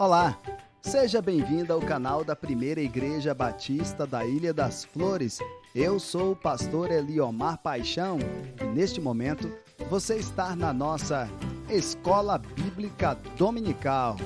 Olá, seja bem-vindo ao canal da Primeira Igreja Batista da Ilha das Flores. Eu sou o pastor Eliomar Paixão e neste momento você está na nossa Escola Bíblica Dominical.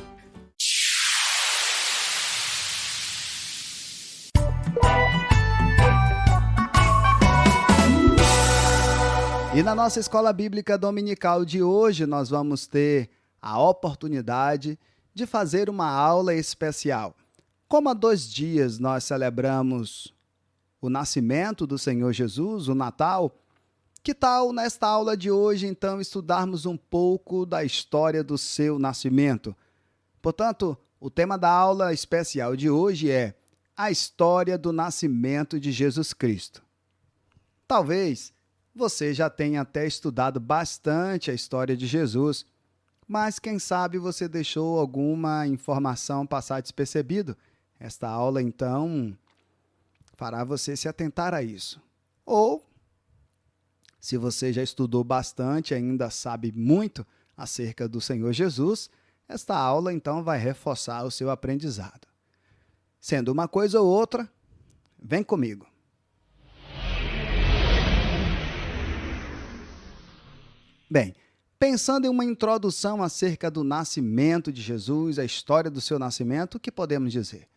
E na nossa Escola Bíblica Dominical de hoje nós vamos ter a oportunidade de fazer uma aula especial. Como há 2 dias nós celebramos o nascimento do Senhor Jesus, o Natal, que tal nesta aula de hoje, então, estudarmos um pouco da história do seu nascimento? Portanto, o tema da aula especial de hoje é a história do nascimento de Jesus Cristo. Talvez você já tenha até estudado bastante a história de Jesus, mas quem sabe você deixou alguma informação passar despercebido. Esta aula, então, fará você se atentar a isso. Ou, se você já estudou bastante e ainda sabe muito acerca do Senhor Jesus, esta aula, então, vai reforçar o seu aprendizado. Sendo uma coisa ou outra, vem comigo. Bem, pensando em uma introdução acerca do nascimento de Jesus, a história do seu nascimento, o que podemos dizer?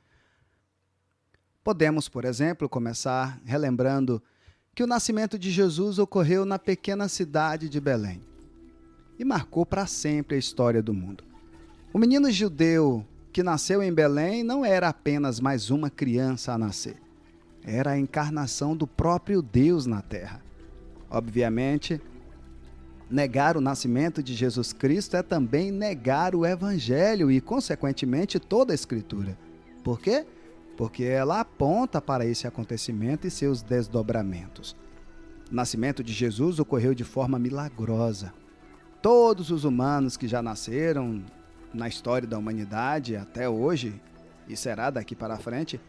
Podemos, por exemplo, começar relembrando que o nascimento de Jesus ocorreu na pequena cidade de Belém e marcou para sempre a história do mundo. O menino judeu que nasceu em Belém não era apenas mais uma criança a nascer, era a encarnação do próprio Deus na terra. Obviamente, negar o nascimento de Jesus Cristo é também negar o Evangelho e, consequentemente, toda a Escritura. Por quê? Porque ela aponta para esse acontecimento e seus desdobramentos. O nascimento de Jesus ocorreu de forma milagrosa. Todos os humanos que já nasceram na história da humanidade até hoje, e será daqui para frente,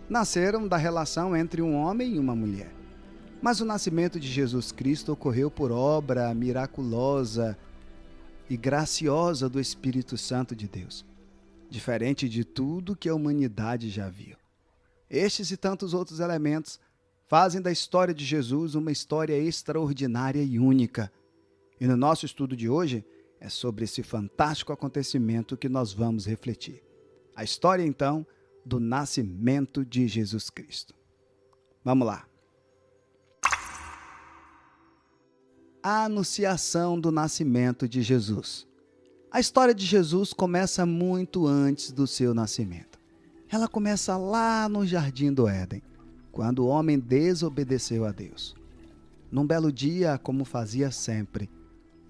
nasceram da relação entre um homem e uma mulher. Mas o nascimento de Jesus Cristo ocorreu por obra miraculosa e graciosa do Espírito Santo de Deus, diferente de tudo que a humanidade já viu. Estes e tantos outros elementos fazem da história de Jesus uma história extraordinária e única. E no nosso estudo de hoje é sobre esse fantástico acontecimento que nós vamos refletir. A história, então, do nascimento de Jesus Cristo. Vamos lá. A anunciação do nascimento de Jesus. A história de Jesus começa muito antes do seu nascimento. Ela começa lá no Jardim do Éden, quando o homem desobedeceu a Deus. Num belo dia, como fazia sempre,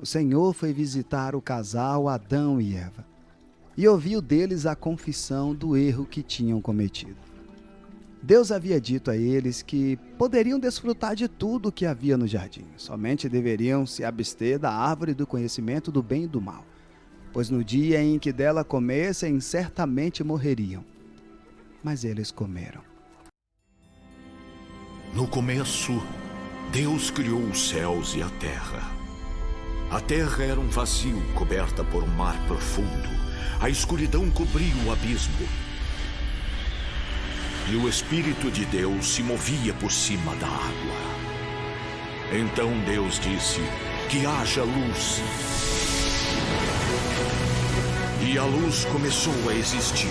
o Senhor foi visitar o casal Adão e Eva e ouviu deles a confissão do erro que tinham cometido. Deus havia dito a eles que poderiam desfrutar de tudo o que havia no jardim, somente deveriam se abster da árvore do conhecimento do bem e do mal, pois no dia em que dela comessem, certamente morreriam. Mas eles comeram. No começo, Deus criou os céus e a terra. A terra era um vazio coberta por um mar profundo. A escuridão cobria o abismo. E o Espírito de Deus se movia por cima da água. Então Deus disse: que haja luz. E a luz começou a existir.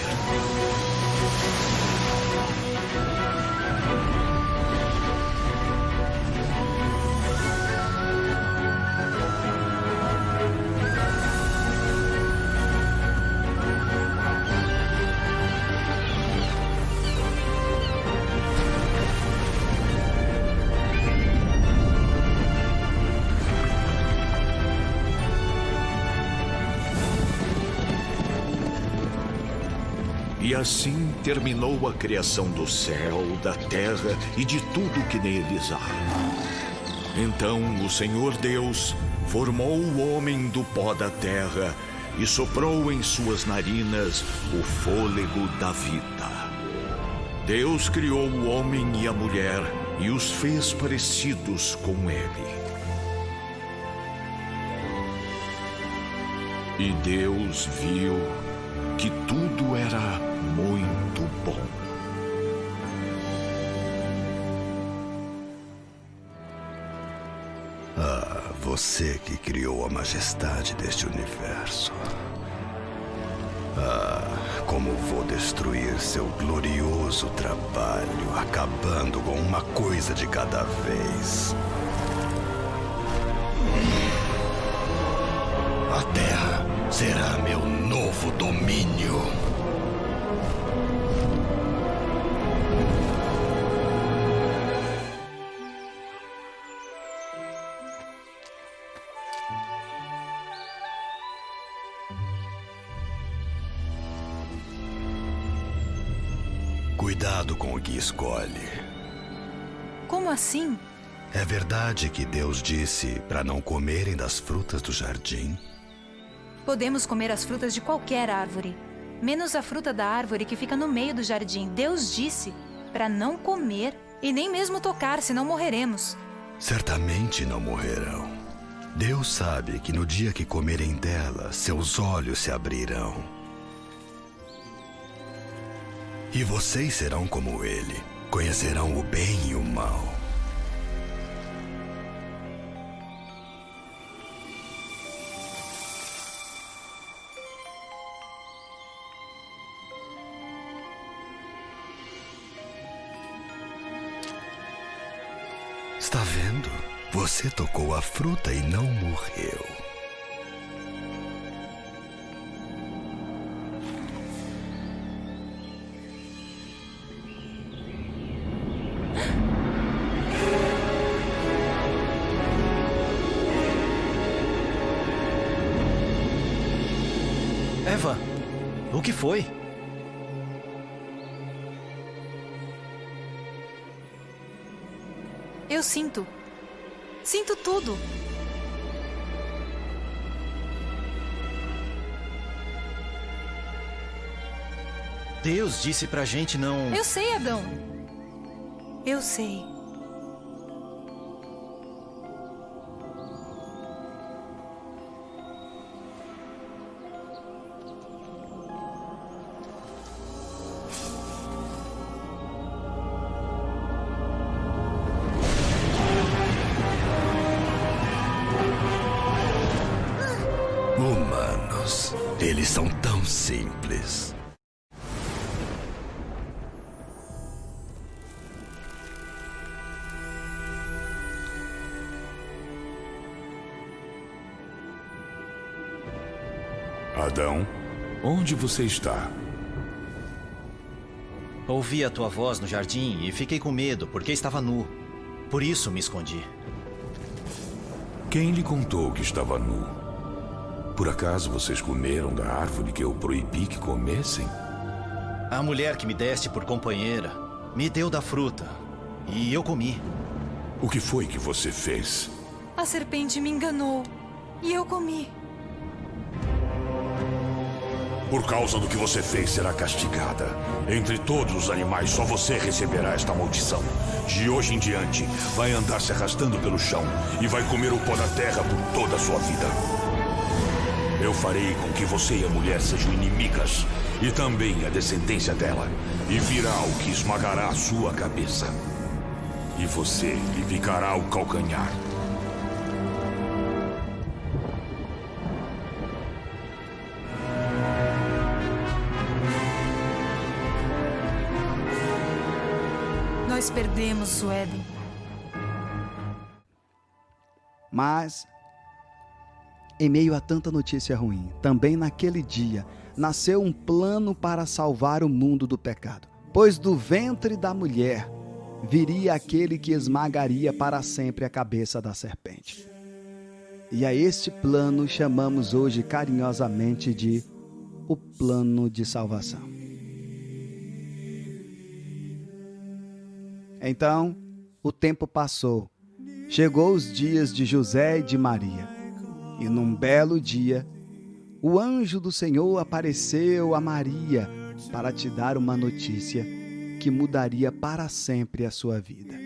E assim terminou a criação do céu, da terra e de tudo que neles há. Então o Senhor Deus formou o homem do pó da terra e soprou em suas narinas o fôlego da vida. Deus criou o homem e a mulher e os fez parecidos com ele. E Deus viu que tudo era muito bom. Você que criou a majestade deste universo. Como vou destruir seu glorioso trabalho, acabando com uma coisa de cada vez. A Terra será meu novo domínio. Cuidado com o que escolhe. Como assim? É verdade que Deus disse para não comerem das frutas do jardim? Podemos comer as frutas de qualquer árvore, menos a fruta da árvore que fica no meio do jardim. Deus disse para não comer e nem mesmo tocar, senão morreremos. Certamente não morrerão. Deus sabe que no dia que comerem dela, seus olhos se abrirão. E vocês serão como ele, conhecerão o bem e o mal. Está vendo? Você tocou a fruta e não morreu. Eva, o que foi? Eu sinto. Sinto tudo. Deus disse pra gente não... Eu sei, Adão. Eu sei. Humanos, eles são tão simples. Adão, onde você está? Ouvi a tua voz no jardim e fiquei com medo porque estava nu. Por isso me escondi. Quem lhe contou que estava nu? Por acaso vocês comeram da árvore que eu proibi que comessem? A mulher que me deste por companheira me deu da fruta e eu comi. O que foi que você fez? A serpente me enganou e eu comi. Por causa do que você fez, será castigada. Entre todos os animais, só você receberá esta maldição. De hoje em diante, vai andar se arrastando pelo chão e vai comer o pó da terra por toda a sua vida. Eu farei com que você e a mulher sejam inimigas, e também a descendência dela, e virá o que esmagará a sua cabeça. E você lhe picará o calcanhar. Nós perdemos o Éden. Mas, em meio a tanta notícia ruim, também naquele dia, nasceu um plano para salvar o mundo do pecado. Pois do ventre da mulher viria aquele que esmagaria para sempre a cabeça da serpente. E a este plano chamamos hoje carinhosamente de o plano de salvação. Então, o tempo passou. Chegou os dias de José e de Maria. E num belo dia, o anjo do Senhor apareceu a Maria para te dar uma notícia que mudaria para sempre a sua vida.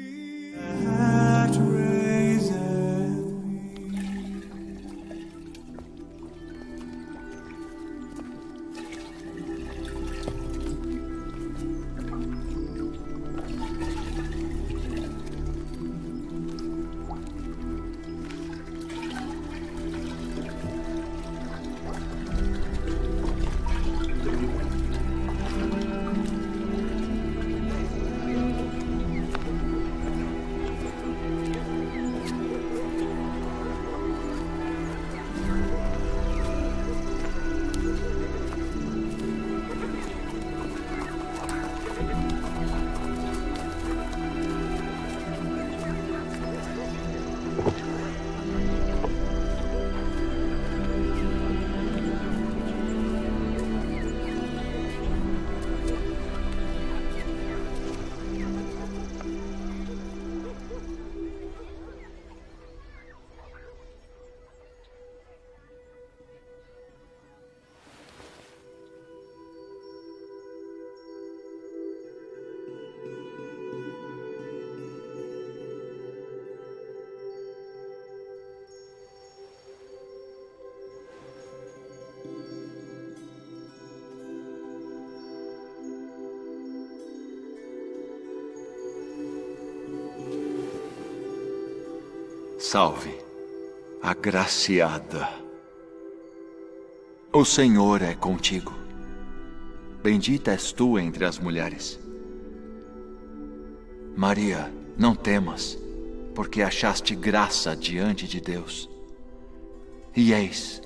salve, agraciada. O Senhor é contigo. Bendita és tu entre as mulheres. Maria, não temas, porque achaste graça diante de Deus. E eis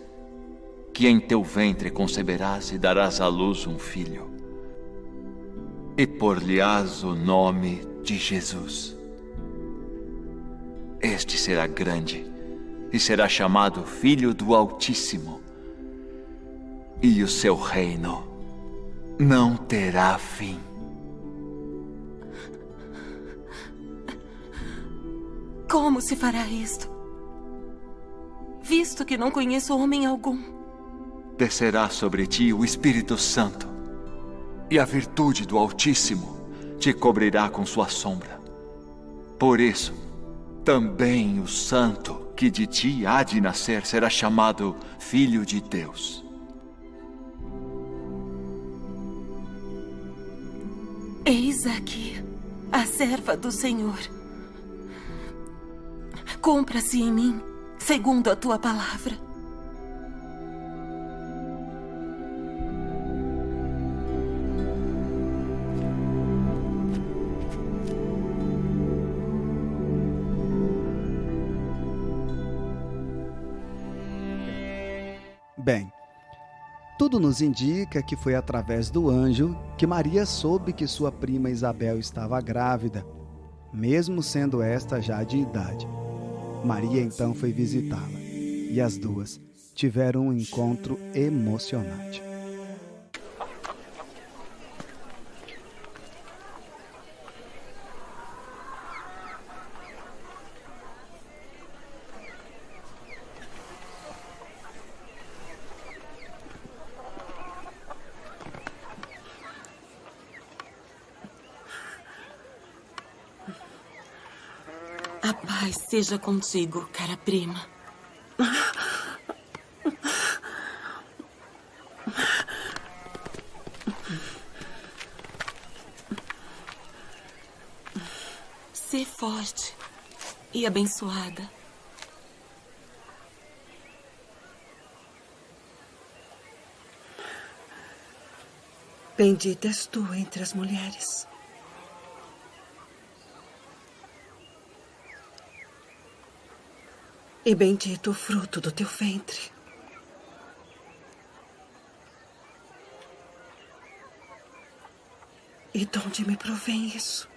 que em teu ventre conceberás e darás à luz um filho. E por-lhe-ás o nome de Jesus. Este será grande e será chamado Filho do Altíssimo. E o seu reino não terá fim. Como se fará isto? Visto que não conheço homem algum. Descerá sobre ti o Espírito Santo, e a virtude do Altíssimo te cobrirá com sua sombra. Por isso, também o santo que de ti há de nascer será chamado Filho de Deus. Eis aqui a serva do Senhor. Cumpra-se em mim, segundo a tua palavra. Bem, tudo nos indica que foi através do anjo que Maria soube que sua prima Isabel estava grávida, mesmo sendo esta já de idade. Maria então foi visitá-la, e as duas tiveram um encontro emocionante. A paz seja contigo, cara prima. Sê forte e abençoada. Bendita és tu entre as mulheres. E bendito o fruto do teu ventre. E de onde me provém isso?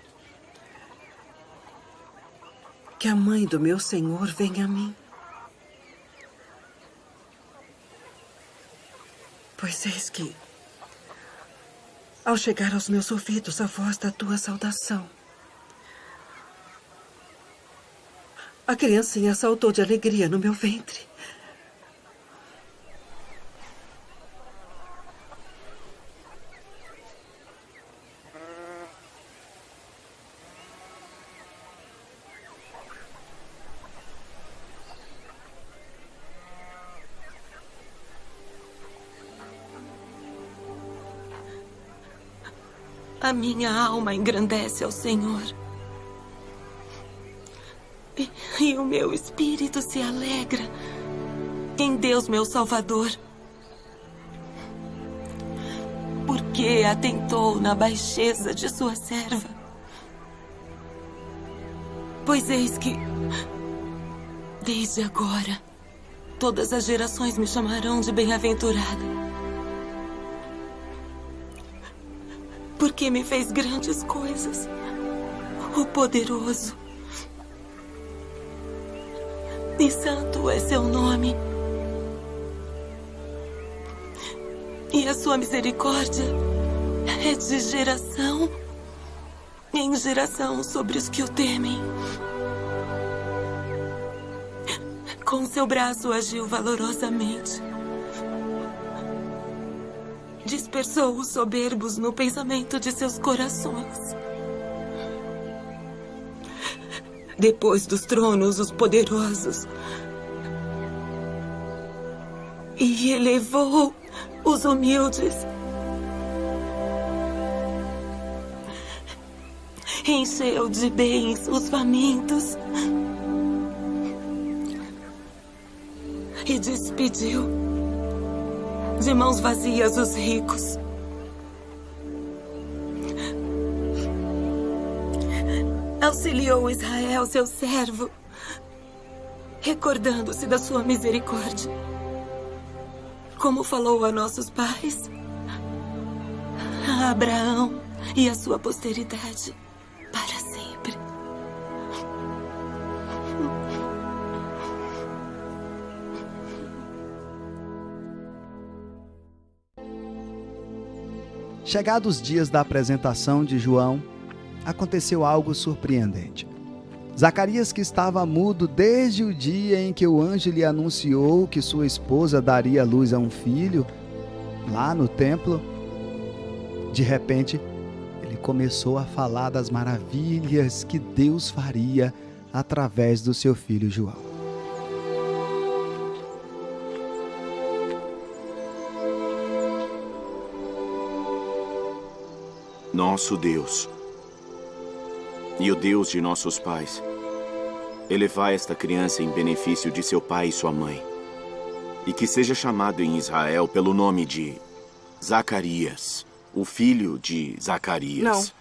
Que a mãe do meu Senhor venha a mim. Pois eis que, ao chegar aos meus ouvidos a voz da tua saudação, a criancinha saltou de alegria no meu ventre. A minha alma engrandece ao Senhor. E o meu espírito se alegra em Deus, meu Salvador. Porque atentou na baixeza de sua serva. Pois eis que, desde agora, todas as gerações me chamarão de bem-aventurada. Porque me fez grandes coisas, o poderoso. E santo é seu nome. E a sua misericórdia é de geração em geração sobre os que o temem. Com seu braço agiu valorosamente. Dispersou os soberbos no pensamento de seus corações. Depois dos tronos, os poderosos. E elevou os humildes. Encheu de bens os famintos. e despediu de mãos vazias os ricos. Auxiliou Israel, seu servo, recordando-se da sua misericórdia, como falou a nossos pais, a Abraão e a sua posteridade para sempre. Chegados os dias da apresentação de João, aconteceu algo surpreendente. Zacarias, que estava mudo desde o dia em que o anjo lhe anunciou que sua esposa daria luz a um filho, lá no templo, de repente, ele começou a falar das maravilhas que Deus faria através do seu filho João. Nosso Deus e o Deus de nossos pais, elevai esta criança em benefício de seu pai e sua mãe, e que seja chamado em Israel pelo nome de Zacarias, o filho de Zacarias.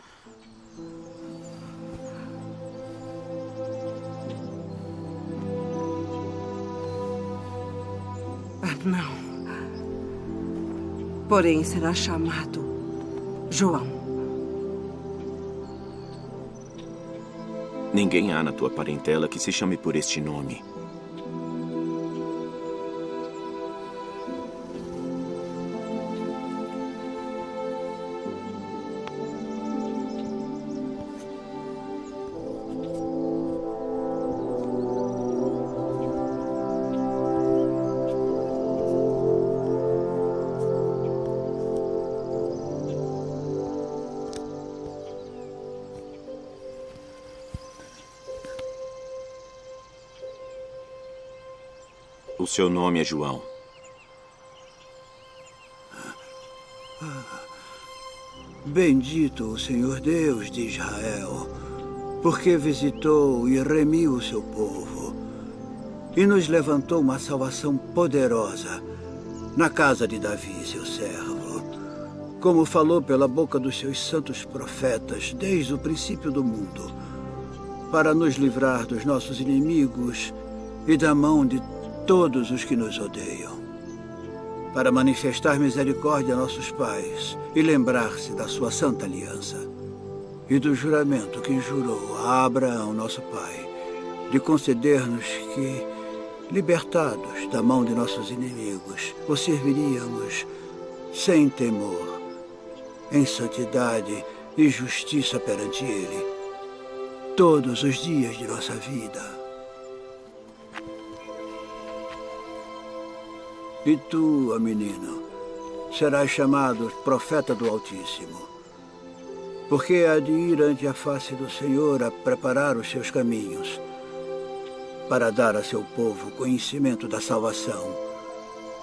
Não. Porém, será chamado João. Ninguém há na tua parentela que se chame por este nome. O seu nome é João. Bendito o Senhor Deus de Israel, porque visitou e remiu o seu povo e nos levantou uma salvação poderosa na casa de Davi, seu servo, como falou pela boca dos seus santos profetas desde o princípio do mundo, para nos livrar dos nossos inimigos e da mão de todos os que nos odeiam, para manifestar misericórdia a nossos pais e lembrar-se da sua santa aliança e do juramento que jurou a Abraão, nosso pai, de conceder-nos que, libertados da mão de nossos inimigos, o serviríamos sem temor, em santidade e justiça perante ele, todos os dias de nossa vida. E tu, ó menino, serás chamado profeta do Altíssimo, porque há de ir ante a face do Senhor a preparar os seus caminhos, para dar a seu povo conhecimento da salvação,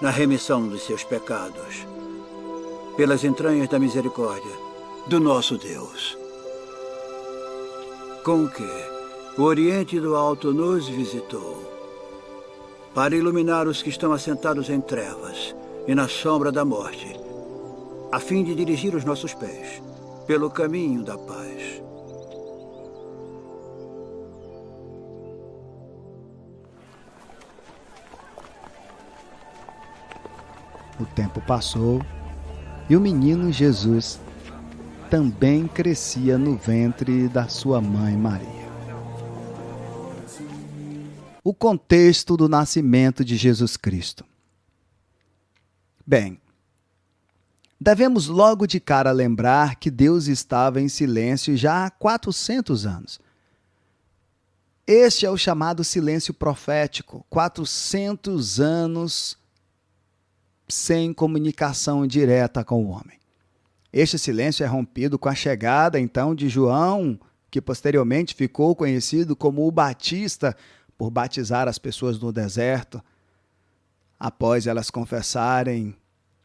na remissão dos seus pecados, pelas entranhas da misericórdia do nosso Deus. Com que o Oriente do Alto nos visitou, para iluminar os que estão assentados em trevas e na sombra da morte, a fim de dirigir os nossos pés pelo caminho da paz. O tempo passou e o menino Jesus também crescia no ventre da sua mãe Maria. O contexto do nascimento de Jesus Cristo. Bem, devemos logo de cara lembrar que Deus estava em silêncio já há 400 anos. Este é o chamado silêncio profético, 400 anos sem comunicação direta com o homem. Este silêncio é rompido com a chegada, então, de João, que posteriormente ficou conhecido como o Batista, por batizar as pessoas no deserto, após elas confessarem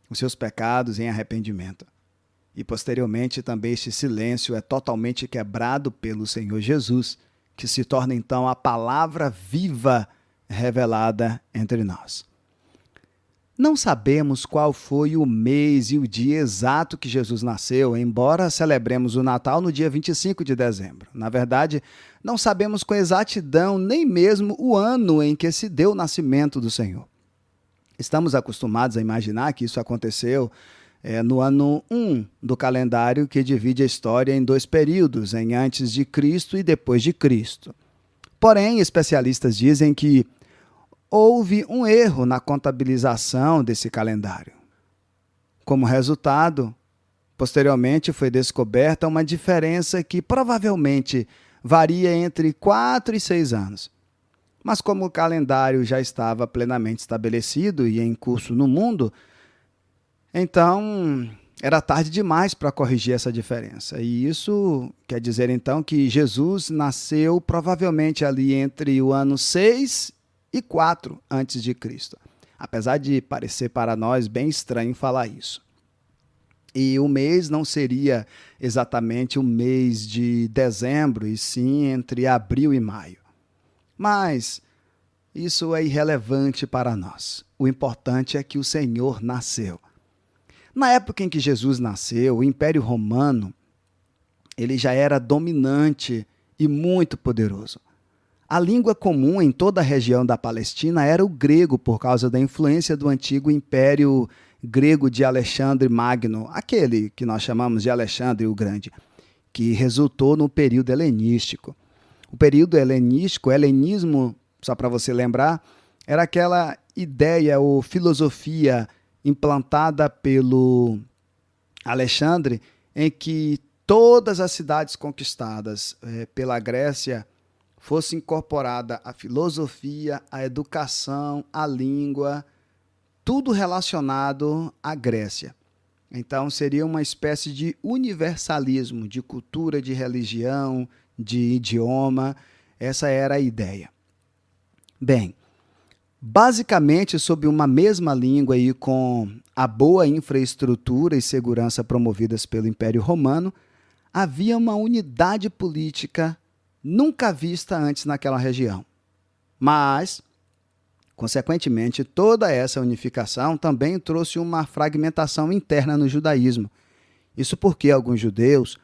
os seus pecados em arrependimento. E posteriormente também este silêncio é totalmente quebrado pelo Senhor Jesus, que se torna então a palavra viva revelada entre nós. Não sabemos qual foi o mês e o dia exato que Jesus nasceu, embora celebremos o Natal no dia 25 de dezembro. Na verdade, não sabemos com exatidão nem mesmo o ano em que se deu o nascimento do Senhor. Estamos acostumados a imaginar que isso aconteceu no ano 1 do calendário, que divide a história em 2 períodos, em antes de Cristo e depois de Cristo. Porém, especialistas dizem que houve um erro na contabilização desse calendário. Como resultado, posteriormente foi descoberta uma diferença que provavelmente varia entre 4 e 6 anos. Mas como o calendário já estava plenamente estabelecido e em curso no mundo, então era tarde demais para corrigir essa diferença. E isso quer dizer então que Jesus nasceu provavelmente ali entre o ano 6 e 4 antes de Cristo. Apesar de parecer para nós bem estranho falar isso. E o mês não seria exatamente o mês de dezembro, e sim entre abril e maio. Mas isso é irrelevante para nós. O importante é que o Senhor nasceu. Na época em que Jesus nasceu, o Império Romano ele já era dominante e muito poderoso. A língua comum em toda a região da Palestina era o grego, por causa da influência do antigo Império Grego de Alexandre Magno, aquele que nós chamamos de Alexandre o Grande, que resultou no período helenístico. O período helenístico, helenismo, só para você lembrar, era aquela ideia ou filosofia implantada pelo Alexandre, em que todas as cidades conquistadas pela Grécia fosse incorporada a filosofia, a educação, a língua, tudo relacionado à Grécia. Então, seria uma espécie de universalismo de cultura, de religião, de idioma. Essa era a ideia. Bem, basicamente, sob uma mesma língua e com a boa infraestrutura e segurança promovidas pelo Império Romano, havia uma unidade política nunca vista antes naquela região. Mas, consequentemente, toda essa unificação também trouxe uma fragmentação interna no judaísmo. Isso porque alguns judeus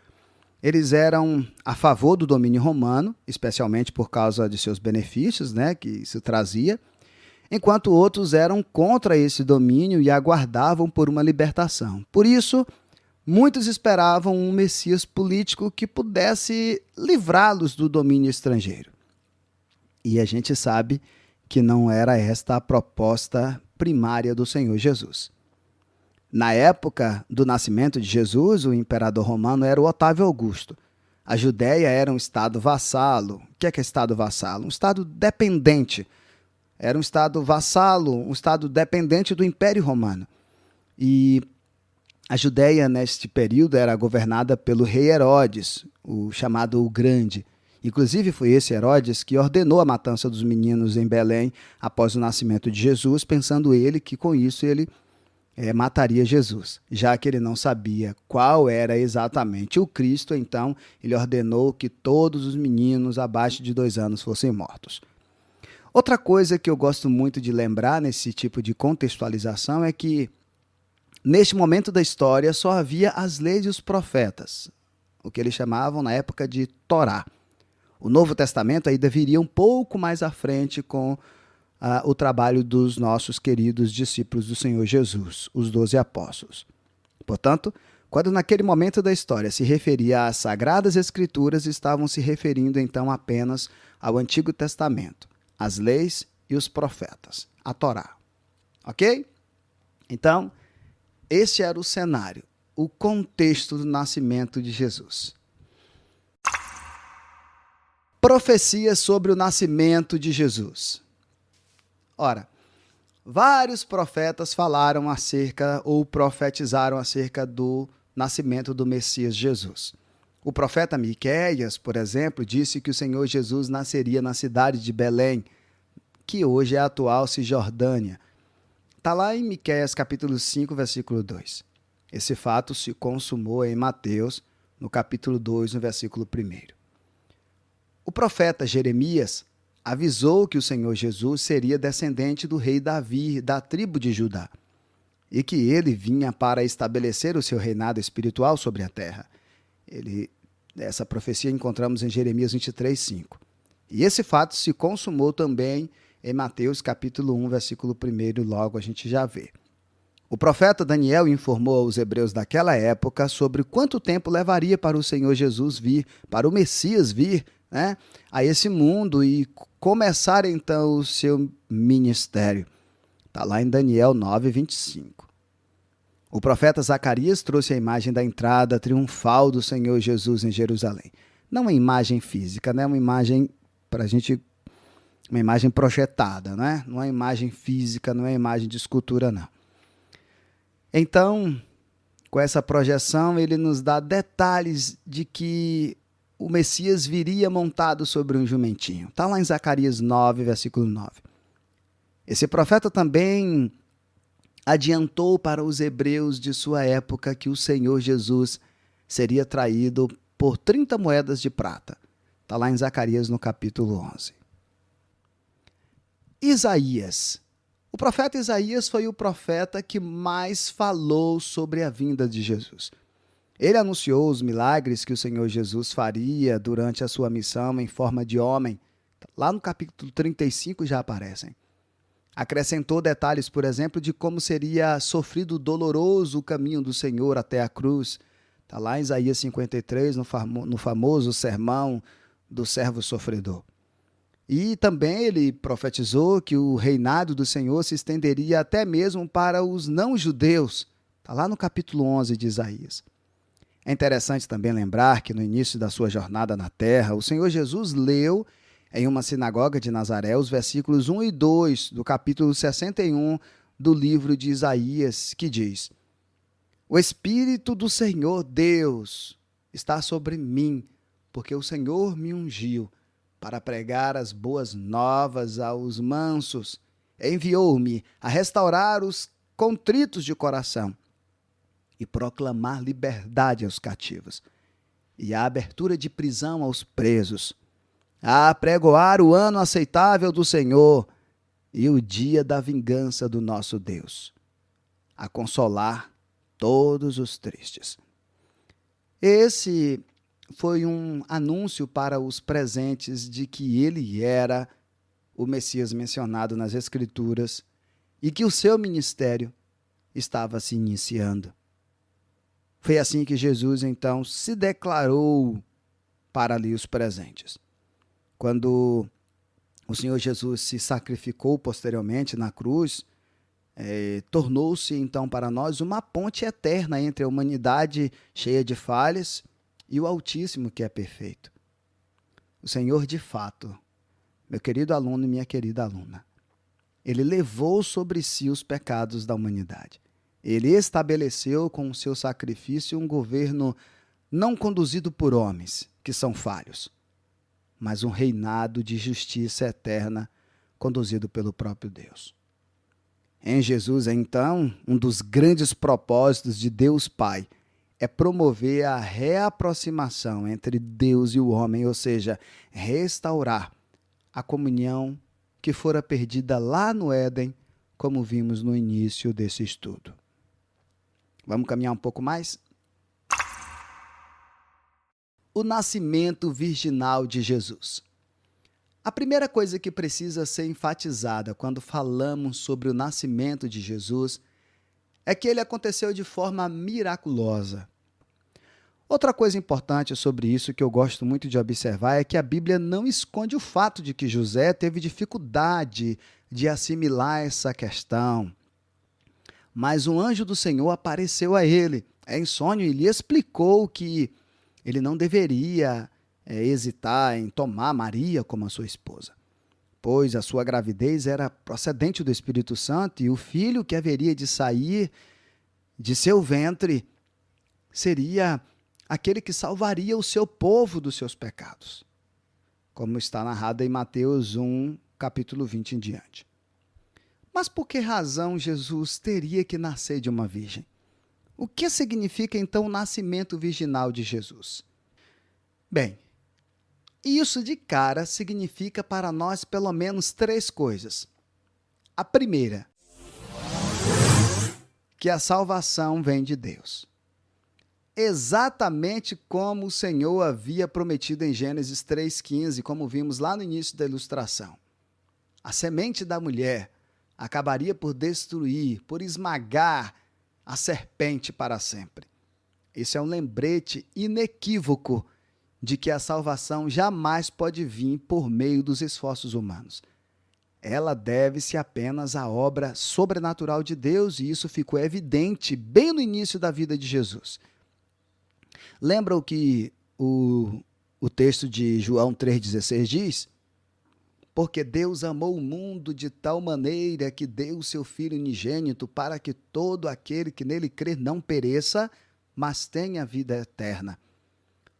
eles eram a favor do domínio romano, especialmente por causa de seus benefícios, que isso trazia, enquanto outros eram contra esse domínio e aguardavam por uma libertação. Por isso, muitos esperavam um Messias político que pudesse livrá-los do domínio estrangeiro. E a gente sabe que não era esta a proposta primária do Senhor Jesus. Na época do nascimento de Jesus, o imperador romano era o Otávio Augusto. A Judéia era um estado vassalo. O que é estado vassalo? Um estado dependente. Era um estado vassalo, um estado dependente do Império Romano. E a Judéia, neste período, era governada pelo rei Herodes, o chamado o Grande. Inclusive, foi esse Herodes que ordenou a matança dos meninos em Belém após o nascimento de Jesus, pensando ele que com isso ele mataria Jesus. Já que ele não sabia qual era exatamente o Cristo, então ele ordenou que todos os meninos abaixo de 2 anos fossem mortos. Outra coisa que eu gosto muito de lembrar nesse tipo de contextualização é que neste momento da história só havia as leis e os profetas, o que eles chamavam na época de Torá. O Novo Testamento ainda viria um pouco mais à frente com o trabalho dos nossos queridos discípulos do Senhor Jesus, os 12 apóstolos. Portanto, quando naquele momento da história se referia às Sagradas Escrituras, estavam se referindo então apenas ao Antigo Testamento, as leis e os profetas, a Torá. Ok? Então, esse era o cenário, o contexto do nascimento de Jesus. Profecias sobre o nascimento de Jesus. Ora, vários profetas falaram acerca ou profetizaram acerca do nascimento do Messias Jesus. O profeta Miqueias, por exemplo, disse que o Senhor Jesus nasceria na cidade de Belém, que hoje é a atual Cisjordânia. Está lá em Miqueias capítulo 5, versículo 2. Esse fato se consumou em Mateus, no capítulo 2, no versículo 1. O profeta Jeremias avisou que o Senhor Jesus seria descendente do rei Davi, da tribo de Judá. e que ele vinha para estabelecer o seu reinado espiritual sobre a terra. Essa profecia encontramos em Jeremias 23:5. E esse fato se consumou também em Mateus capítulo 1, versículo 1, logo a gente já vê. O profeta Daniel informou aos hebreus daquela época sobre quanto tempo levaria para o Senhor Jesus vir, para o Messias vir, né, a esse mundo e começar então o seu ministério. Está lá em Daniel 9:25. O profeta Zacarias trouxe a imagem da entrada triunfal do Senhor Jesus em Jerusalém. Não uma imagem física, né? Uma imagem uma imagem projetada, né? Não é uma imagem física, não é uma imagem de escultura, não. Então, com essa projeção, ele nos dá detalhes de que o Messias viria montado sobre um jumentinho. Está lá em Zacarias 9, versículo 9. Esse profeta também adiantou para os hebreus de sua época que o Senhor Jesus seria traído por 30 moedas de prata. Está lá em Zacarias no capítulo 11. Isaías. O profeta Isaías foi o profeta que mais falou sobre a vinda de Jesus. Ele anunciou os milagres que o Senhor Jesus faria durante a sua missão em forma de homem. Lá no capítulo 35 já aparecem. Acrescentou detalhes, por exemplo, de como seria sofrido doloroso o caminho do Senhor até a cruz. Está lá em Isaías 53, no famoso sermão do servo sofredor. E também ele profetizou que o reinado do Senhor se estenderia até mesmo para os não-judeus. Está lá no capítulo 11 de Isaías. É interessante também lembrar que no início da sua jornada na terra, o Senhor Jesus leu em uma sinagoga de Nazaré os versículos 1 e 2 do capítulo 61 do livro de Isaías, que diz: O Espírito do Senhor Deus está sobre mim, porque o Senhor me ungiu para pregar as boas novas aos mansos. Enviou-me a restaurar os contritos de coração e proclamar liberdade aos cativos e a abertura de prisão aos presos, a apregoar o ano aceitável do Senhor e o dia da vingança do nosso Deus, a consolar todos os tristes. Esse foi um anúncio para os presentes de que ele era o Messias mencionado nas Escrituras e que o seu ministério estava se iniciando. Foi assim que Jesus, então, se declarou para ali os presentes. Quando o Senhor Jesus se sacrificou posteriormente na cruz, tornou-se, então, para nós uma ponte eterna entre a humanidade cheia de falhas e o Altíssimo, que é perfeito. O Senhor, de fato, meu querido aluno e minha querida aluna, ele levou sobre si os pecados da humanidade. Ele estabeleceu com o seu sacrifício um governo não conduzido por homens, que são falhos, mas um reinado de justiça eterna conduzido pelo próprio Deus. Em Jesus, então, um dos grandes propósitos de Deus Pai é promover a reaproximação entre Deus e o homem, ou seja, restaurar a comunhão que fora perdida lá no Éden, como vimos no início desse estudo. Vamos caminhar um pouco mais? O nascimento virginal de Jesus. A primeira coisa que precisa ser enfatizada quando falamos sobre o nascimento de Jesus é que ele aconteceu de forma miraculosa. Outra coisa importante sobre isso que eu gosto muito de observar é que a Bíblia não esconde o fato de que José teve dificuldade de assimilar essa questão. Mas um anjo do Senhor apareceu a ele em sonho e lhe explicou que ele não deveria hesitar em tomar Maria como a sua esposa, pois a sua gravidez era procedente do Espírito Santo e o filho que haveria de sair de seu ventre seria aquele que salvaria o seu povo dos seus pecados, como está narrado em Mateus 1, capítulo 20 em diante. Mas por que razão Jesus teria que nascer de uma virgem? O que significa então o nascimento virginal de Jesus? Bem, isso de cara significa para nós pelo menos 3 coisas. A primeira, que a salvação vem de Deus. Exatamente como o Senhor havia prometido em Gênesis 3,15, como vimos lá no início da ilustração. A semente da mulher acabaria por destruir, por esmagar a serpente para sempre. Esse é um lembrete inequívoco de que a salvação jamais pode vir por meio dos esforços humanos. Ela deve-se apenas à obra sobrenatural de Deus, e isso ficou evidente bem no início da vida de Jesus. Lembra o que o texto de João 3,16 diz? Porque Deus amou o mundo de tal maneira que deu o seu Filho unigênito para que todo aquele que nele crer não pereça, mas tenha vida eterna.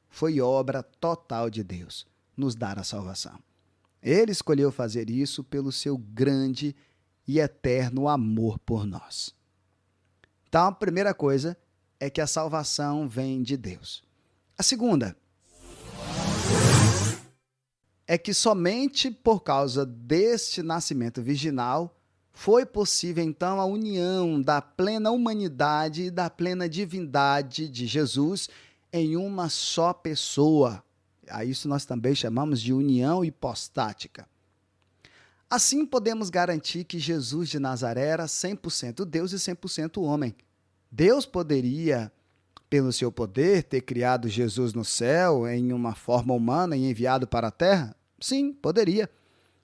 Foi obra total de Deus nos dar a salvação. Ele escolheu fazer isso pelo seu grande e eterno amor por nós. Então, a primeira coisa é que a salvação vem de Deus. A segunda é que somente por causa deste nascimento virginal foi possível, então, a união da plena humanidade e da plena divindade de Jesus em uma só pessoa. A isso nós também chamamos de união hipostática. Assim, podemos garantir que Jesus de Nazaré era 100% Deus e 100% homem. Deus poderia, pelo seu poder, ter criado Jesus no céu em uma forma humana e enviado para a terra? Sim, poderia.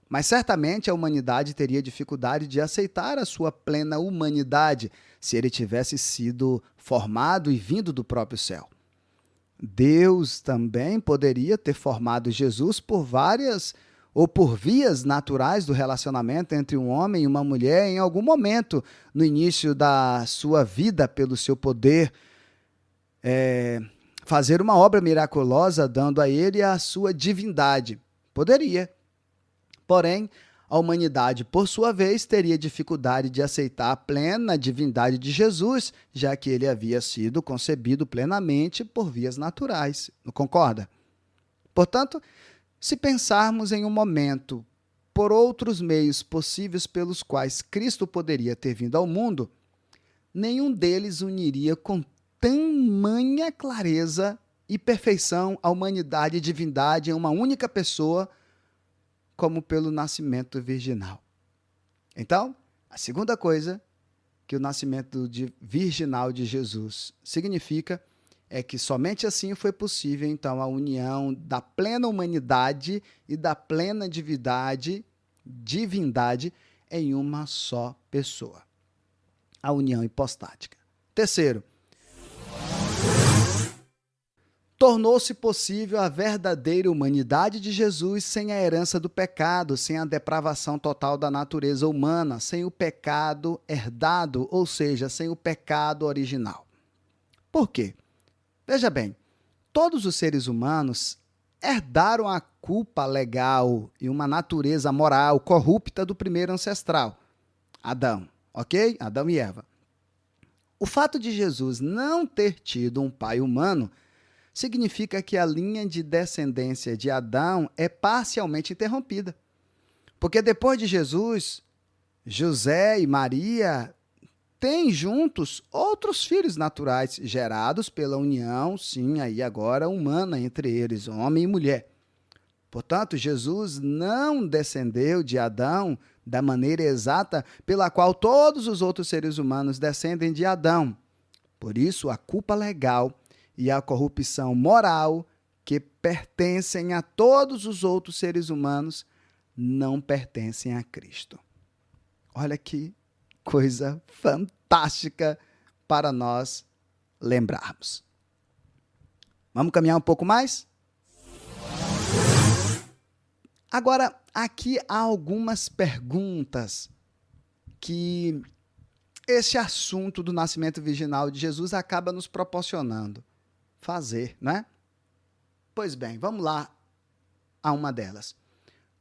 Mas certamente a humanidade teria dificuldade de aceitar a sua plena humanidade se ele tivesse sido formado e vindo do próprio céu. Deus também poderia ter formado Jesus por várias ou por vias naturais do relacionamento entre um homem e uma mulher em algum momento no início da sua vida, pelo seu poder, fazer uma obra miraculosa dando a ele a sua divindade. Poderia. Porém, a humanidade, por sua vez, teria dificuldade de aceitar a plena divindade de Jesus, já que ele havia sido concebido plenamente por vias naturais. Não concorda? Portanto, se pensarmos em um momento por outros meios possíveis pelos quais Cristo poderia ter vindo ao mundo, nenhum deles uniria com tamanha clareza e perfeição a humanidade e divindade em uma única pessoa, como pelo nascimento virginal. Então, a segunda coisa que o nascimento virginal de Jesus significa é que somente assim foi possível, então, a união da plena humanidade e da plena divindade em uma só pessoa. A união hipostática. Terceiro, tornou-se possível a verdadeira humanidade de Jesus sem a herança do pecado, sem a depravação total da natureza humana, sem o pecado herdado, ou seja, sem o pecado original. Por quê? Veja bem, todos os seres humanos herdaram a culpa legal e uma natureza moral corrupta do primeiro ancestral, Adão, ok? Adão e Eva. O fato de Jesus não ter tido um pai humano significa que a linha de descendência de Adão é parcialmente interrompida. Porque depois de Jesus, José e Maria têm juntos outros filhos naturais gerados pela união, sim, aí agora humana entre eles, homem e mulher. Portanto, Jesus não descendeu de Adão da maneira exata pela qual todos os outros seres humanos descendem de Adão. Por isso, a culpa legal e a corrupção moral que pertencem a todos os outros seres humanos não pertencem a Cristo. Olha que coisa fantástica para nós lembrarmos. Vamos caminhar um pouco mais? Agora, aqui há algumas perguntas que esse assunto do nascimento virginal de Jesus acaba nos proporcionando fazer, né? Pois bem, vamos lá a uma delas.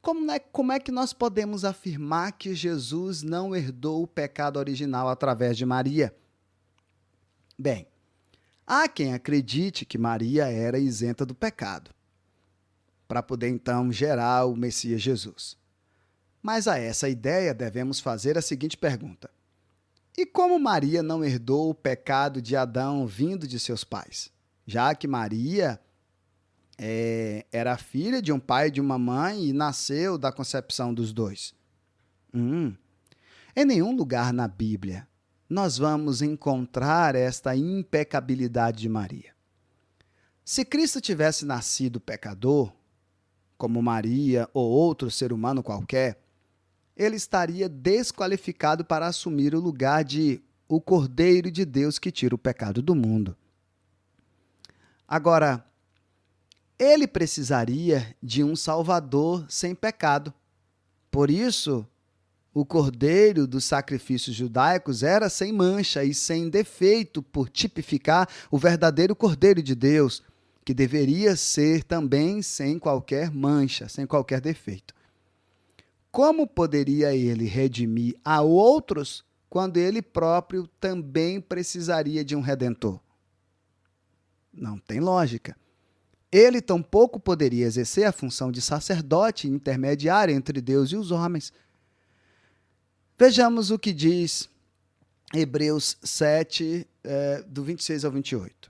Como é que nós podemos afirmar que Jesus não herdou o pecado original através de Maria? Bem, há quem acredite que Maria era isenta do pecado, para poder então gerar o Messias Jesus. Mas a essa ideia devemos fazer a seguinte pergunta: E como Maria não herdou o pecado de Adão vindo de seus pais? Já que Maria era filha de um pai e de uma mãe e nasceu da concepção dos dois. Em nenhum lugar na Bíblia nós vamos encontrar esta impecabilidade de Maria. Se Cristo tivesse nascido pecador, como Maria ou outro ser humano qualquer, ele estaria desqualificado para assumir o lugar de o Cordeiro de Deus que tira o pecado do mundo. Agora, ele precisaria de um Salvador sem pecado. Por isso, o cordeiro dos sacrifícios judaicos era sem mancha e sem defeito, por tipificar o verdadeiro Cordeiro de Deus, que deveria ser também sem qualquer mancha, sem qualquer defeito. Como poderia ele redimir a outros quando ele próprio também precisaria de um redentor? Não tem lógica. Ele tampouco poderia exercer a função de sacerdote intermediário entre Deus e os homens. Vejamos o que diz Hebreus 7, do 26 ao 28.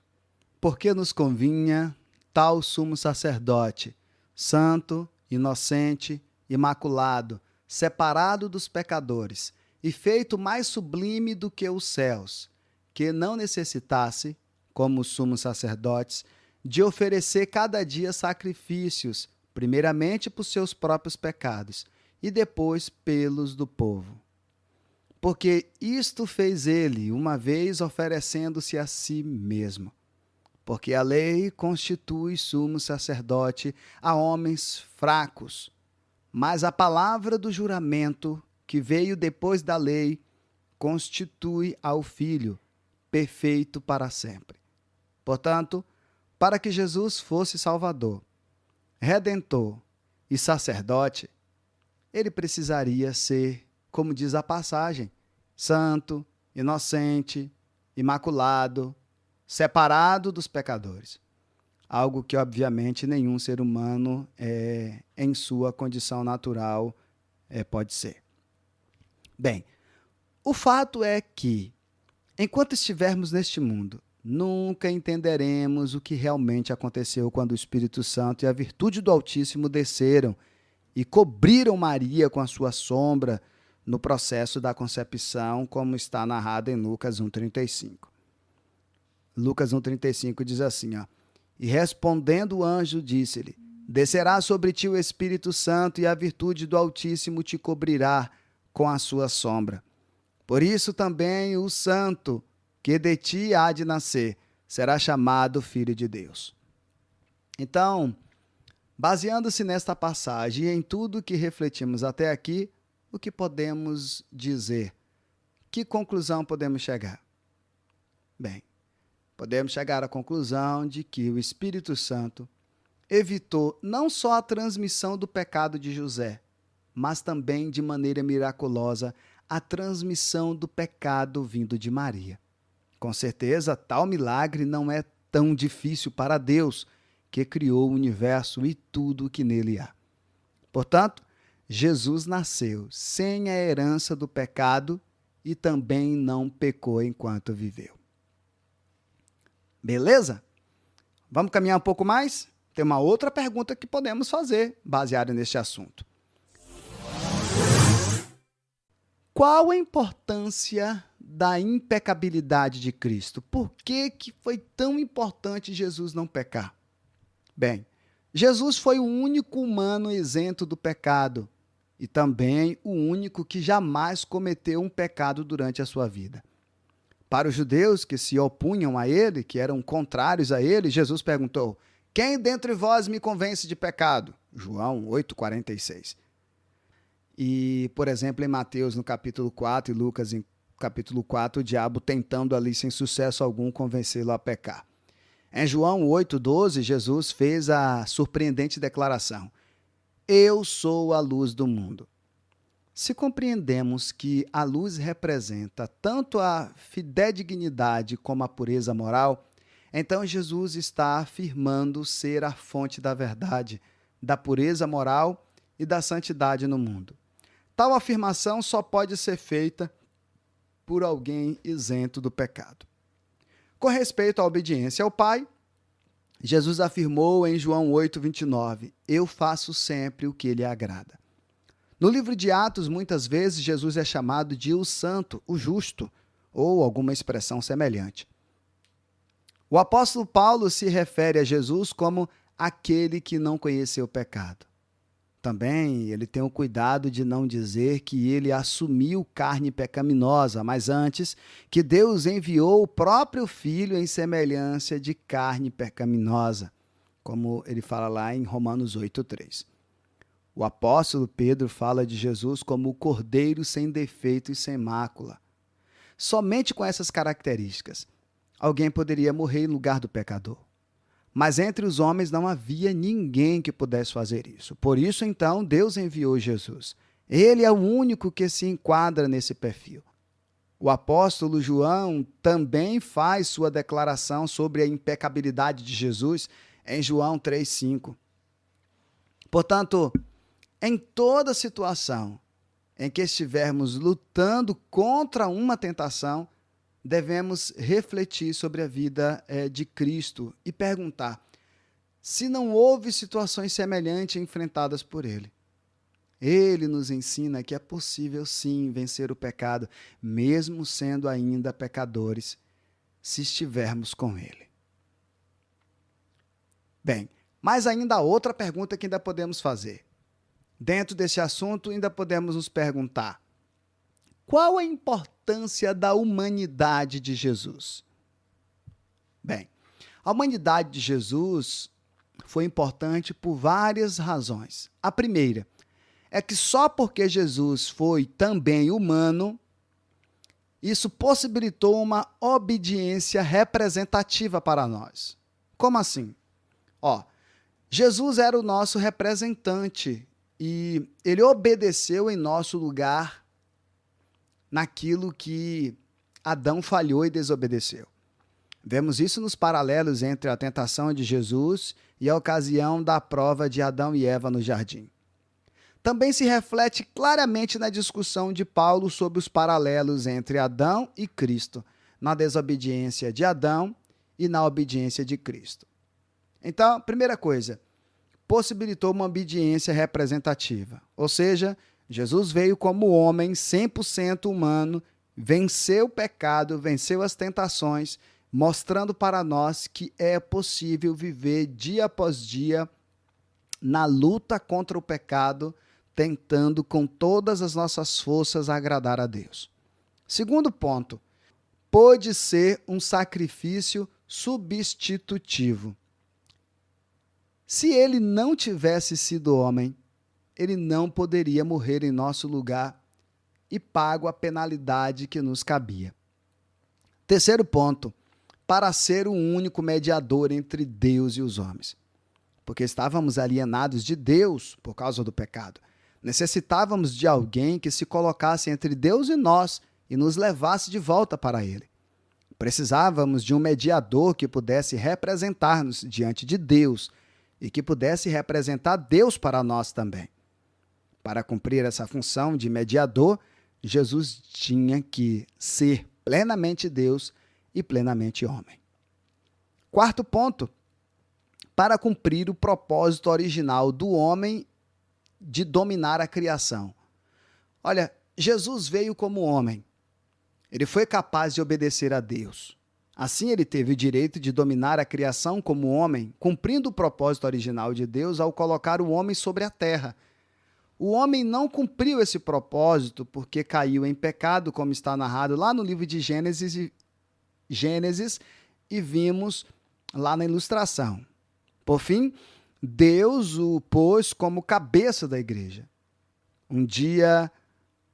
Porque nos convinha tal sumo sacerdote, santo, inocente, imaculado, separado dos pecadores, e feito mais sublime do que os céus, que não necessitasse, como os sumos sacerdotes, de oferecer cada dia sacrifícios, primeiramente por seus próprios pecados, e depois pelos do povo. Porque isto fez ele, uma vez oferecendo-se a si mesmo. Porque a lei constitui sumo sacerdote a homens fracos, mas a palavra do juramento, que veio depois da lei, constitui ao Filho, perfeito para sempre. Portanto, para que Jesus fosse Salvador, Redentor e sacerdote, ele precisaria ser, como diz a passagem, santo, inocente, imaculado, separado dos pecadores. Algo que, obviamente, nenhum ser humano, em sua condição natural, pode ser. Bem, o fato é que, enquanto estivermos neste mundo, nunca entenderemos o que realmente aconteceu quando o Espírito Santo e a virtude do Altíssimo desceram e cobriram Maria com a sua sombra no processo da concepção, como está narrado em Lucas 1,35. Lucas 1,35 diz assim, e respondendo o anjo, disse-lhe, descerá sobre ti o Espírito Santo e a virtude do Altíssimo te cobrirá com a sua sombra. Por isso também o santo que de ti há de nascer será chamado Filho de Deus. Então, baseando-se nesta passagem e em tudo que refletimos até aqui, o que podemos dizer? Que conclusão podemos chegar? Bem, podemos chegar à conclusão de que o Espírito Santo evitou não só a transmissão do pecado de José, mas também, de maneira miraculosa, a transmissão do pecado vindo de Maria. Com certeza, tal milagre não é tão difícil para Deus, que criou o universo e tudo o que nele há. Portanto, Jesus nasceu sem a herança do pecado e também não pecou enquanto viveu. Beleza? Vamos caminhar um pouco mais? Tem uma outra pergunta que podemos fazer, baseada neste assunto. Qual a importância da impecabilidade de Cristo? Por que foi tão importante Jesus não pecar? Bem, Jesus foi o único humano isento do pecado e também o único que jamais cometeu um pecado durante a sua vida. Para os judeus que se opunham a ele, que eram contrários a ele, Jesus perguntou, quem dentre vós me convence de pecado? João 8,46. E, por exemplo, em Mateus, no capítulo 4, e Lucas, em capítulo 4, o diabo tentando ali, sem sucesso algum, convencê-lo a pecar. Em João 8,12, Jesus fez a surpreendente declaração, eu sou a luz do mundo. Se compreendemos que a luz representa tanto a fidedignidade como a pureza moral, então Jesus está afirmando ser a fonte da verdade, da pureza moral e da santidade no mundo. Tal afirmação só pode ser feita por alguém isento do pecado. Com respeito à obediência ao Pai, Jesus afirmou em João 8:29, eu faço sempre o que lhe agrada. No livro de Atos, muitas vezes, Jesus é chamado de o Santo, o Justo, ou alguma expressão semelhante. O apóstolo Paulo se refere a Jesus como aquele que não conheceu o pecado. Também ele tem o cuidado de não dizer que ele assumiu carne pecaminosa, mas antes que Deus enviou o próprio Filho em semelhança de carne pecaminosa, como ele fala lá em Romanos 8:3. O apóstolo Pedro fala de Jesus como o Cordeiro sem defeito e sem mácula. Somente com essas características, alguém poderia morrer em lugar do pecador. Mas entre os homens não havia ninguém que pudesse fazer isso. Por isso, então, Deus enviou Jesus. Ele é o único que se enquadra nesse perfil. O apóstolo João também faz sua declaração sobre a impecabilidade de Jesus em João 3:5. Portanto, em toda situação em que estivermos lutando contra uma tentação, devemos refletir sobre a vida de Cristo e perguntar se não houve situações semelhantes enfrentadas por Ele. Ele nos ensina que é possível sim vencer o pecado, mesmo sendo ainda pecadores, se estivermos com Ele. Bem, mas ainda há outra pergunta que ainda podemos fazer. Dentro desse assunto, ainda podemos nos perguntar: qual a importância da humanidade de Jesus? Bem, a humanidade de Jesus foi importante por várias razões. A primeira é que só porque Jesus foi também humano, isso possibilitou uma obediência representativa para nós. Como assim? Jesus era o nosso representante e ele obedeceu em nosso lugar naquilo que Adão falhou e desobedeceu. Vemos isso nos paralelos entre a tentação de Jesus e a ocasião da prova de Adão e Eva no jardim. Também se reflete claramente na discussão de Paulo sobre os paralelos entre Adão e Cristo, na desobediência de Adão e na obediência de Cristo. Então, primeira coisa, possibilitou uma obediência representativa, ou seja, Jesus veio como homem 100% humano, venceu o pecado, venceu as tentações, mostrando para nós que é possível viver dia após dia na luta contra o pecado, tentando com todas as nossas forças agradar a Deus. Segundo ponto, pôde ser um sacrifício substitutivo. Se ele não tivesse sido homem, ele não poderia morrer em nosso lugar e pago a penalidade que nos cabia. Terceiro ponto, para ser o único mediador entre Deus e os homens. Porque estávamos alienados de Deus por causa do pecado. Necessitávamos de alguém que se colocasse entre Deus e nós e nos levasse de volta para Ele. Precisávamos de um mediador que pudesse representar-nos diante de Deus e que pudesse representar Deus para nós também. Para cumprir essa função de mediador, Jesus tinha que ser plenamente Deus e plenamente homem. Quarto ponto, para cumprir o propósito original do homem de dominar a criação. Olha, Jesus veio como homem. Ele foi capaz de obedecer a Deus. Assim, ele teve o direito de dominar a criação como homem, cumprindo o propósito original de Deus ao colocar o homem sobre a terra. O homem não cumpriu esse propósito porque caiu em pecado, como está narrado lá no livro de Gênesis e vimos lá na ilustração. Por fim, Deus o pôs como cabeça da igreja. Um dia,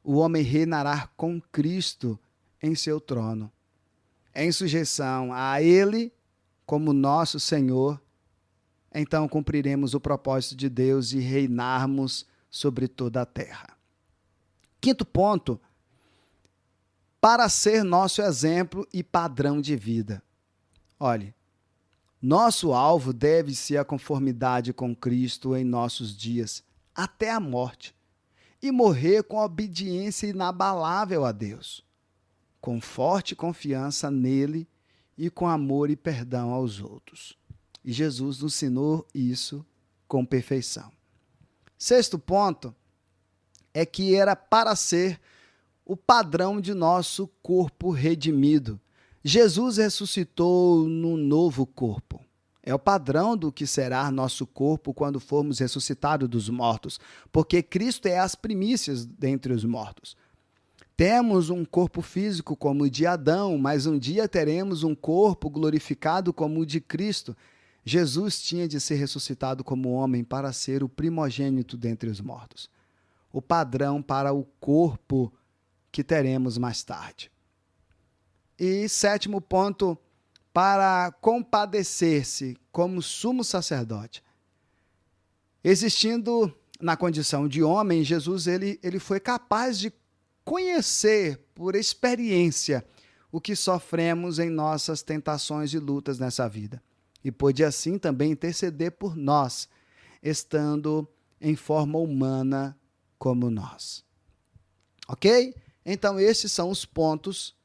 o homem reinará com Cristo em seu trono, em sujeição a Ele como nosso Senhor. Então cumpriremos o propósito de Deus e reinarmos sobre toda a terra. Quinto ponto, para ser nosso exemplo e padrão de vida. Olhe, nosso alvo deve ser a conformidade com Cristo em nossos dias, até a morte, e morrer com obediência inabalável a Deus. com forte confiança nele e com amor e perdão aos outros. E Jesus nos ensinou isso com perfeição. Sexto ponto é que era para ser o padrão de nosso corpo redimido. Jesus ressuscitou no novo corpo. É o padrão do que será nosso corpo quando formos ressuscitados dos mortos, porque Cristo é as primícias dentre os mortos. Temos um corpo físico como o de Adão, mas um dia teremos um corpo glorificado como o de Cristo. Jesus tinha de ser ressuscitado como homem para ser o primogênito dentre os mortos. O padrão para o corpo que teremos mais tarde. E sétimo ponto, para compadecer-se como sumo sacerdote. Existindo na condição de homem, Jesus ele foi capaz de conhecer por experiência o que sofremos em nossas tentações e lutas nessa vida. E pôde assim também interceder por nós, estando em forma humana como nós. Ok? Então estes são os pontos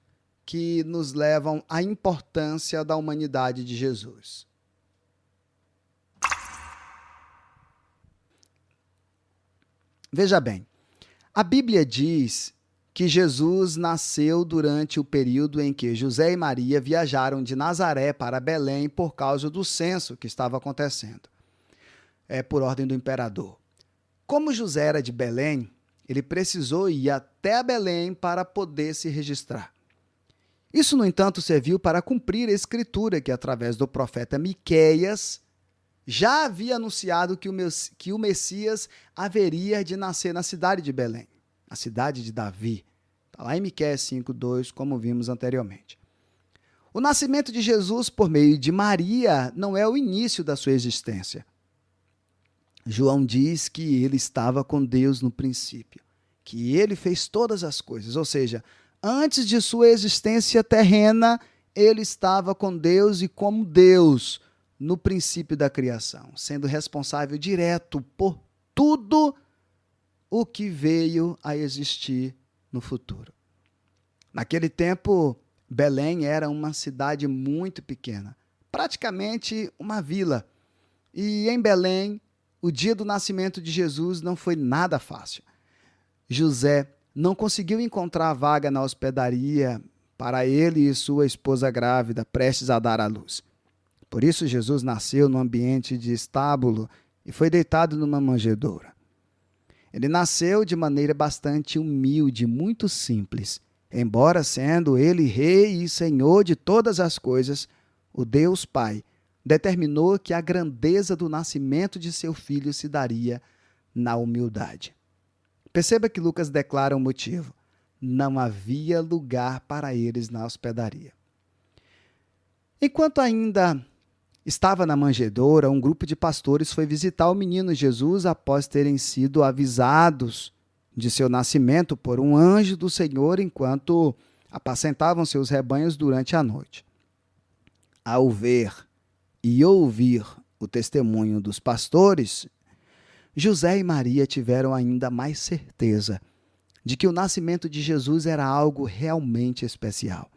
que nos levam à importância da humanidade de Jesus. Veja bem, a Bíblia diz que Jesus nasceu durante o período em que José e Maria viajaram de Nazaré para Belém por causa do censo que estava acontecendo. É por ordem do imperador. Como José era de Belém, ele precisou ir até Belém para poder se registrar. Isso, no entanto, serviu para cumprir a escritura que, através do profeta Miqueias, já havia anunciado que o Messias haveria de nascer na cidade de Belém, a cidade de Davi. Está lá em Miqueias 5:2, como vimos anteriormente. O nascimento de Jesus por meio de Maria não é o início da sua existência. João diz que ele estava com Deus no princípio, que ele fez todas as coisas, ou seja, antes de sua existência terrena, ele estava com Deus e como Deus no princípio da criação, sendo responsável direto por tudo o que veio a existir no futuro. Naquele tempo, Belém era uma cidade muito pequena, praticamente uma vila. E em Belém, o dia do nascimento de Jesus não foi nada fácil. José não conseguiu encontrar vaga na hospedaria para ele e sua esposa grávida, prestes a dar à luz. Por isso, Jesus nasceu num ambiente de estábulo e foi deitado numa manjedoura. Ele nasceu de maneira bastante humilde, muito simples. Embora sendo ele rei e senhor de todas as coisas, o Deus Pai determinou que a grandeza do nascimento de seu filho se daria na humildade. Perceba que Lucas declara o motivo. Não havia lugar para eles na hospedaria. Enquanto ainda estava na manjedoura, um grupo de pastores foi visitar o menino Jesus após terem sido avisados de seu nascimento por um anjo do Senhor enquanto apacentavam seus rebanhos durante a noite. Ao ver e ouvir o testemunho dos pastores, José e Maria tiveram ainda mais certeza de que o nascimento de Jesus era algo realmente especial.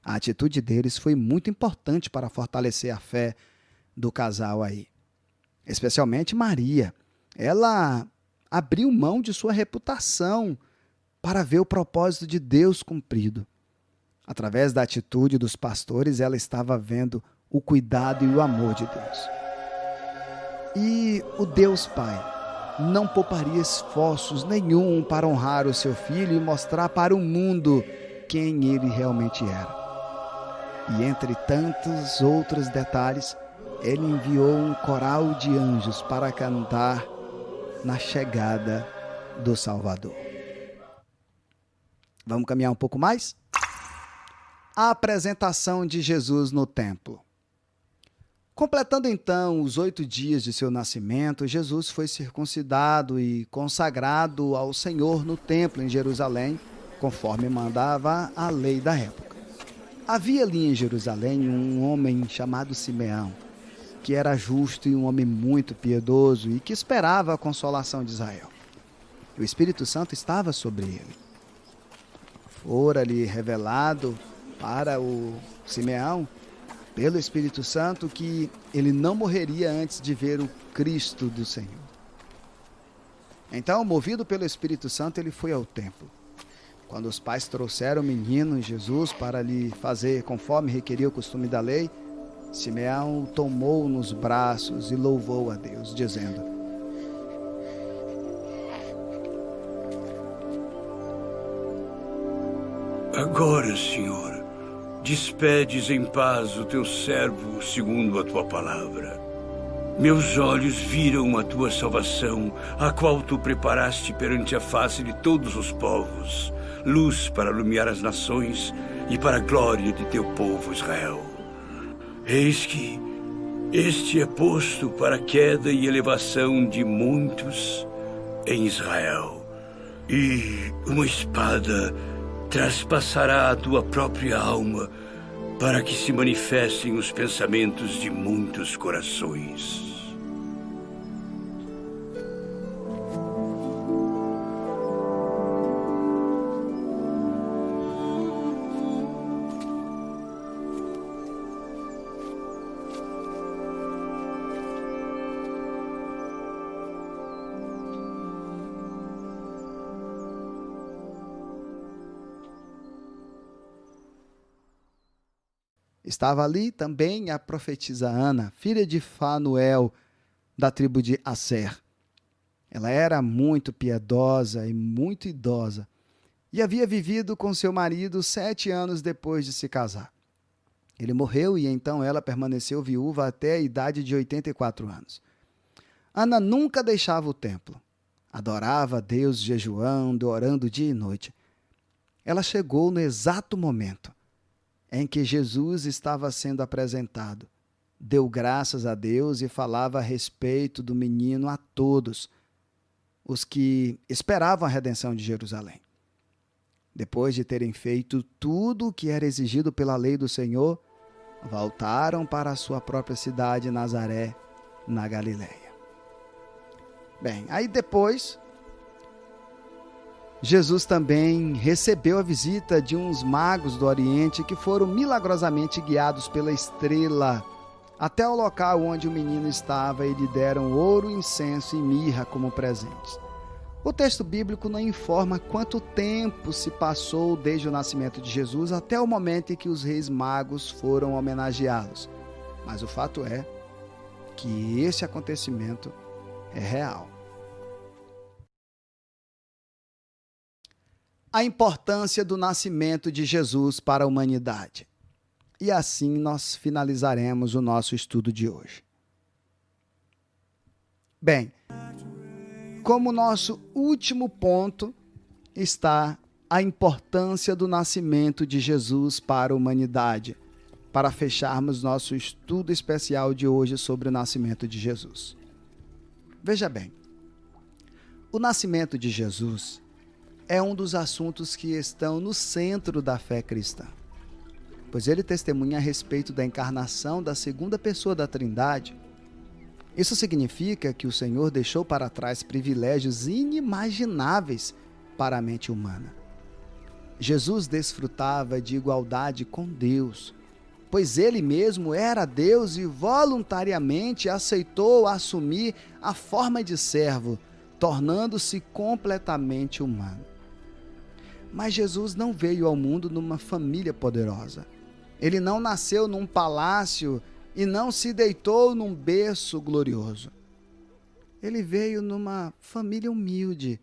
A atitude deles foi muito importante para fortalecer a fé do casal aí. Especialmente Maria. Ela abriu mão de sua reputação para ver o propósito de Deus cumprido. Através da atitude dos pastores, ela estava vendo o cuidado e o amor de Deus. E o Deus Pai não pouparia esforços nenhum para honrar o seu filho e mostrar para o mundo quem ele realmente era. E entre tantos outros detalhes, ele enviou um coral de anjos para cantar na chegada do Salvador. Vamos caminhar um pouco mais? A apresentação de Jesus no templo. Completando então os 8 dias de seu nascimento, Jesus foi circuncidado e consagrado ao Senhor no templo em Jerusalém, conforme mandava a lei da época. Havia ali em Jerusalém um homem chamado Simeão, que era justo e um homem muito piedoso e que esperava a consolação de Israel. O Espírito Santo estava sobre ele. fora-lhe revelado para o Simeão, pelo Espírito Santo, que ele não morreria antes de ver o Cristo do Senhor. Então, movido pelo Espírito Santo, ele foi ao templo. Quando os pais trouxeram o menino Jesus para lhe fazer conforme requeria o costume da lei, Simeão o tomou nos braços e louvou a Deus, dizendo: Agora, Senhor, despedes em paz o teu servo segundo a tua palavra. Meus olhos viram a tua salvação, a qual tu preparaste perante a face de todos os povos, luz para iluminar as nações e para a glória de teu povo Israel. Eis que este é posto para a queda e elevação de muitos em Israel, e uma espada traspassará a tua própria alma, para que se manifestem os pensamentos de muitos corações. Estava ali também a profetisa Ana, filha de Fanuel, da tribo de Asser. Ela era muito piedosa e muito idosa, e havia vivido com seu marido 7 anos depois de se casar. Ele morreu e então ela permaneceu viúva até a idade de 84 anos. Ana nunca deixava o templo. Adorava a Deus jejuando, orando dia e noite. Ela chegou no exato momento em que Jesus estava sendo apresentado. Deu graças a Deus e falava a respeito do menino a todos os que esperavam a redenção de Jerusalém. Depois de terem feito tudo o que era exigido pela lei do Senhor, voltaram para a sua própria cidade, Nazaré, na Galileia. Bem, aí depois, Jesus também recebeu a visita de uns magos do Oriente que foram milagrosamente guiados pela estrela até o local onde o menino estava e lhe deram ouro, incenso e mirra como presentes. O texto bíblico não informa quanto tempo se passou desde o nascimento de Jesus até o momento em que os reis magos foram homenageá-los. Mas o fato é que esse acontecimento é real. A importância do nascimento de Jesus para a humanidade. E assim nós finalizaremos o nosso estudo de hoje. Bem, como nosso último ponto está a importância do nascimento de Jesus para a humanidade, para fecharmos nosso estudo especial de hoje sobre o nascimento de Jesus. Veja bem, o nascimento de Jesus é um dos assuntos que estão no centro da fé cristã, pois ele testemunha a respeito da encarnação da segunda pessoa da Trindade. Isso significa que o Senhor deixou para trás privilégios inimagináveis para a mente humana. Jesus desfrutava de igualdade com Deus, pois ele mesmo era Deus e voluntariamente aceitou assumir a forma de servo, tornando-se completamente humano. Mas Jesus não veio ao mundo numa família poderosa. Ele não nasceu num palácio e não se deitou num berço glorioso. Ele veio numa família humilde,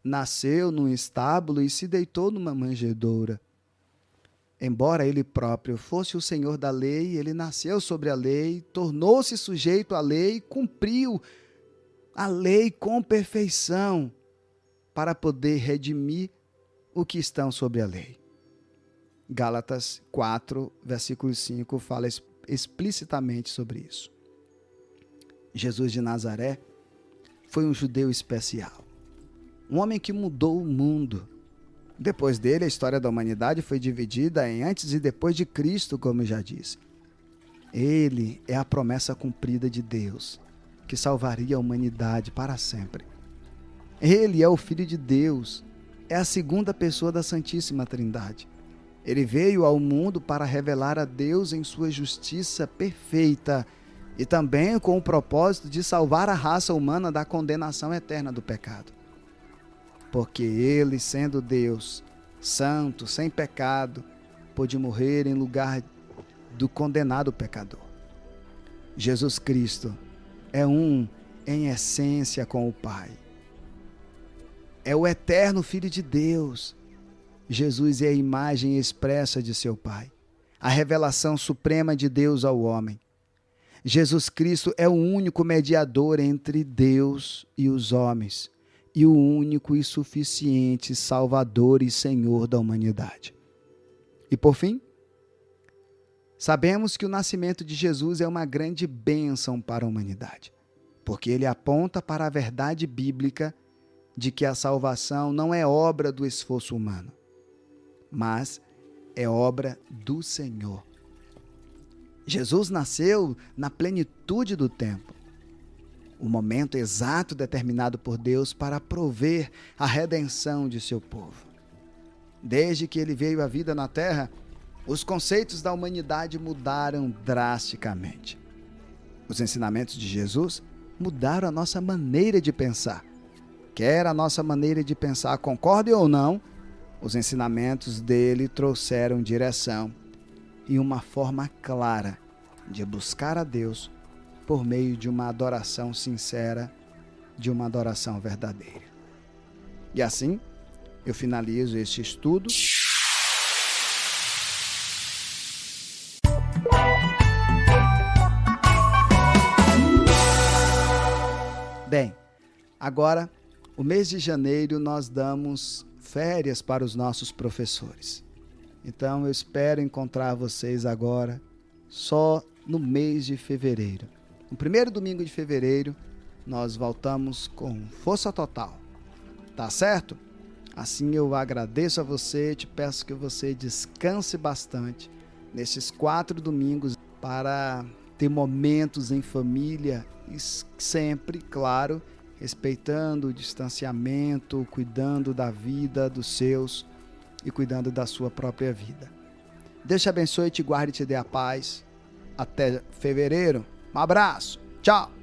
nasceu num estábulo e se deitou numa manjedoura. Embora ele próprio fosse o Senhor da lei, ele nasceu sobre a lei, tornou-se sujeito à lei, cumpriu a lei com perfeição para poder redimir o que estão sob a lei. Gálatas 4, versículo 5, fala explicitamente sobre isso. Jesus de Nazaré foi um judeu especial, um homem que mudou o mundo. Depois dele, a história da humanidade foi dividida em antes e depois de Cristo, como eu já disse. Ele é a promessa cumprida de Deus, que salvaria a humanidade para sempre. Ele é o Filho de Deus, é a segunda pessoa da Santíssima Trindade. Ele veio ao mundo para revelar a Deus em sua justiça perfeita e também com o propósito de salvar a raça humana da condenação eterna do pecado. Porque ele, sendo Deus, santo, sem pecado, pôde morrer em lugar do condenado pecador. Jesus Cristo é um em essência com o Pai. É o eterno Filho de Deus. Jesus é a imagem expressa de seu Pai, a revelação suprema de Deus ao homem. Jesus Cristo é o único mediador entre Deus e os homens e o único e suficiente Salvador e Senhor da humanidade. E por fim, sabemos que o nascimento de Jesus é uma grande bênção para a humanidade, porque ele aponta para a verdade bíblica de que a salvação não é obra do esforço humano, mas é obra do Senhor. Jesus nasceu na plenitude do tempo, o momento exato determinado por Deus para prover a redenção de seu povo. Desde que ele veio à vida na terra, os conceitos da humanidade mudaram drasticamente. Os ensinamentos de Jesus mudaram a nossa maneira de pensar. Quer a nossa maneira de pensar concorde ou não, os ensinamentos dele trouxeram direção e uma forma clara de buscar a Deus por meio de uma adoração sincera, de uma adoração verdadeira. E assim, eu finalizo este estudo. Bem, agora, o mês de janeiro nós damos férias para os nossos professores. Então eu espero encontrar vocês agora só no mês de fevereiro. No primeiro domingo de fevereiro nós voltamos com força total. Tá certo? Assim eu agradeço a você, te peço que você descanse bastante nesses 4 domingos para ter momentos em família e sempre, claro, respeitando o distanciamento, cuidando da vida dos seus e cuidando da sua própria vida. Deus te abençoe, te guarde e te dê a paz. Até fevereiro. Um abraço. Tchau.